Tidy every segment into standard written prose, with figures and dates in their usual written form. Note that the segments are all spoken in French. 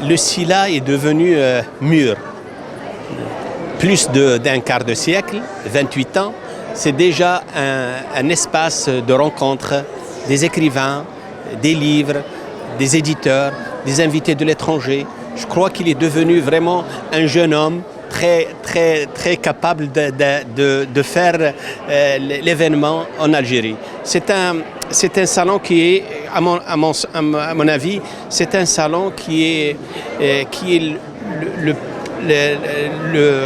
Le Sila est devenu mûr. Plus d'un quart de siècle, 28 ans, c'est déjà un espace de rencontre des écrivains, des livres, des éditeurs, des invités de l'étranger. Je crois qu'il est devenu vraiment un jeune homme très capable de faire l'événement en Algérie. C'est un salon qui est, à mon avis, c'est un salon qui est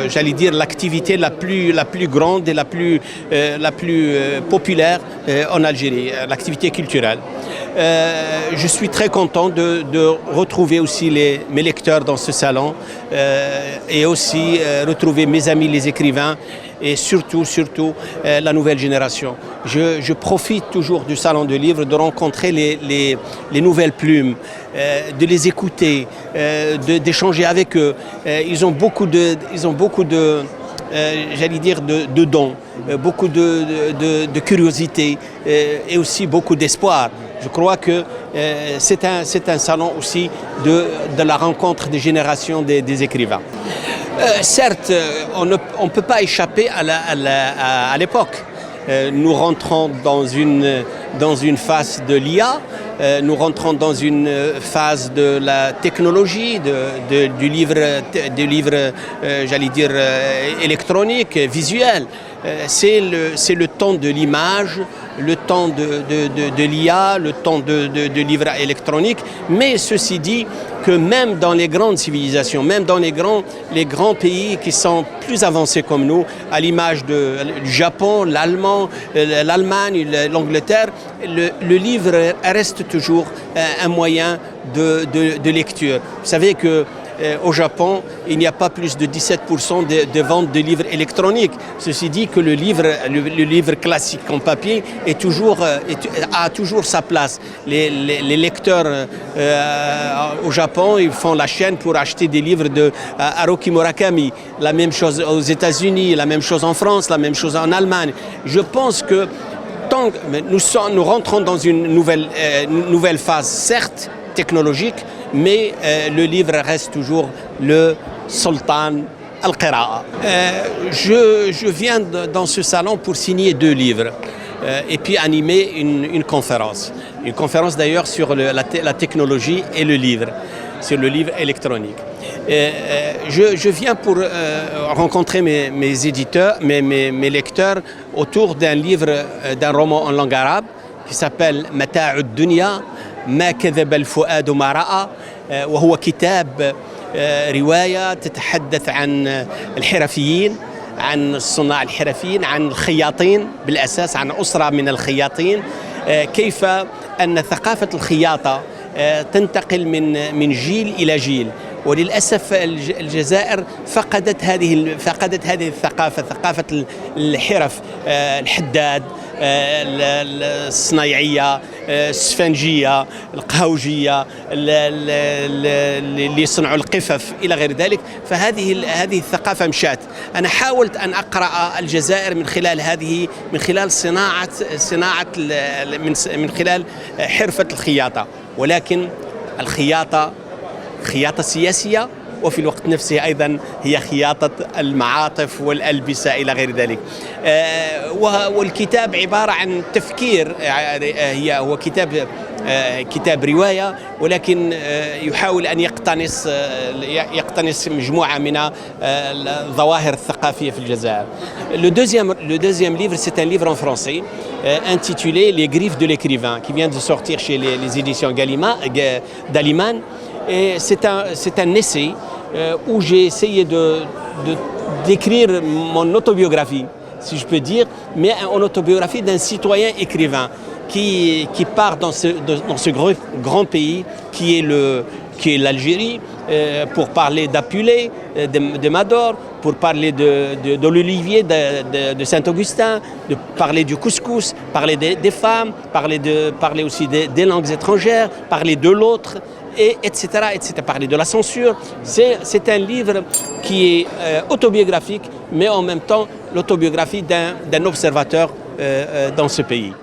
j'allais dire l'activité la plus grande et la plus populaire en Algérie, l'activité culturelle. Je suis très content de retrouver aussi mes lecteurs dans ce salon et aussi retrouver mes amis les écrivains et surtout la nouvelle génération. Je profite toujours du salon de livres, de rencontrer les nouvelles plumes, de les écouter, d'échanger avec eux. Ils ont beaucoup de j'allais dire de dons, beaucoup de curiosité et aussi beaucoup d'espoir. Je crois que c'est un salon aussi de la rencontre des générations des écrivains. Certes, on ne peut pas échapper à l'époque. Nous rentrons dans une phase de l'IA, nous rentrons dans une phase de la technologie, du livre j'allais dire, électronique, visuel. C'est le temps de l'image, le temps de l'IA, le temps de livres électroniques. Mais ceci dit, que même dans les grandes civilisations, même dans les grands pays qui sont plus avancés comme nous, à l'image du Japon, l'Allemagne, l'Angleterre, le livre reste toujours un moyen de lecture. Vous savez que au Japon, il n'y a pas plus de 17% de vente de livres électroniques. Ceci dit que le livre classique en papier a toujours sa place. Les lecteurs au Japon, ils font la chaîne pour acheter des livres de Haruki Murakami. La même chose aux États-Unis, la même chose en France, la même chose en Allemagne. Je pense que tant que nous rentrons dans une nouvelle phase, certes technologique, mais le livre reste toujours le sultan al-Qira'a. Je viens dans ce salon pour signer 2 livres et puis animer une conférence. Une conférence d'ailleurs sur la technologie et le livre, sur le livre électronique. Je viens pour rencontrer mes éditeurs, mes lecteurs autour d'un livre, d'un roman en langue arabe qui s'appelle Mata'u ad-Dunya ما كذب الفؤاد ما رأى وهو كتاب رواية تتحدث عن الحرفيين عن الصناع الحرفيين عن الخياطين بالأساس عن أسرة من الخياطين كيف أن ثقافة الخياطة تنتقل من جيل إلى جيل وللأسف الجزائر فقدت هذه الثقافة ثقافة الحرف الحداد الصنايعية السفنجية القهوجية اللي يصنعوا القفف إلى غير ذلك فهذه الثقافة مشات. أنا حاولت أن أقرأ الجزائر من خلال صناعة من خلال حرفة الخياطة ولكن الخياطة خياطة سياسية وفي الوقت نفسه أيضا هي خياطة المعاطف والألبسة إلى غير ذلك. والكتاب عبارة عن تفكير هو كتاب رواية ولكن يحاول أن يقتنص مجموعة من الظواهر الثقافية في الجزائر. Le deuxième livre, c'est un livre en français intitulé Les griffes de l'écrivain qui vient de sortir chez les éditions Gallimard. Et c'est un essai où j'ai essayé d'écrire mon autobiographie, si je peux dire, mais une autobiographie d'un citoyen écrivain qui part dans ce grand pays qui est l'Algérie, pour parler d'Apulé, de Mador, pour parler de l'olivier de Saint-Augustin, de parler du couscous, parler des femmes, parler aussi des langues étrangères, parler de l'autre, etc., parler de la censure. C'est un livre qui est autobiographique, mais en même temps l'autobiographie d'un observateur dans ce pays.